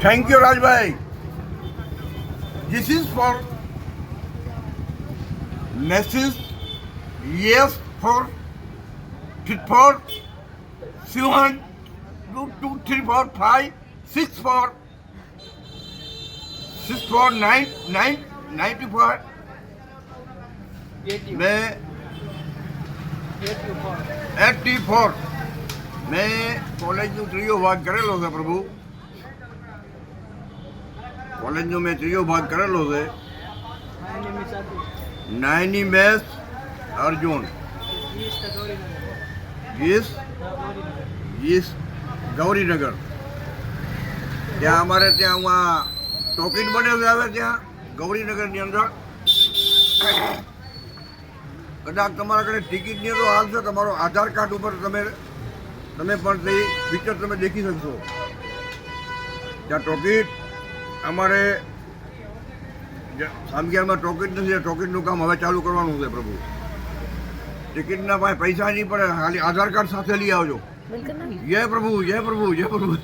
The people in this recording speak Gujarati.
Thank you, Rajbhai. This is for message. Yes for 7 2 2 3 4 5 6 4 6 4 9 9 94. मैं 84 મેં કોલેજનું ત્રીજો ભાગ કરેલો છે પ્રભુ. કોલેજનો મેં ત્રીજો ભાગ કરેલો છે. નાની મેસ અર્જુન ગીસ ગૌરીનગર. ત્યાં અમારે ત્યાં હું આ ટોકીન બને છે આવે ત્યાં ગૌરીનગરની અંદર. કદાચ તમારા કને ટિકિટની તો હાલ છે, તમારો આધાર કાર્ડ ઉપર તમે પણ તે પિક્ચર તમે દેખી શકશો. ત્યાં ટોકીટ અમારે સામગીયારમાં ટોકીટ નથી, ટોકીટનું કામ હવે ચાલુ કરવાનું છે પ્રભુ. ટિકિટના પાસે પૈસા નહીં પડે, ખાલી આધાર કાર્ડ સાથે લઈ આવજો. જય પ્રભુ, જય પ્રભુ, જય પ્રભુ.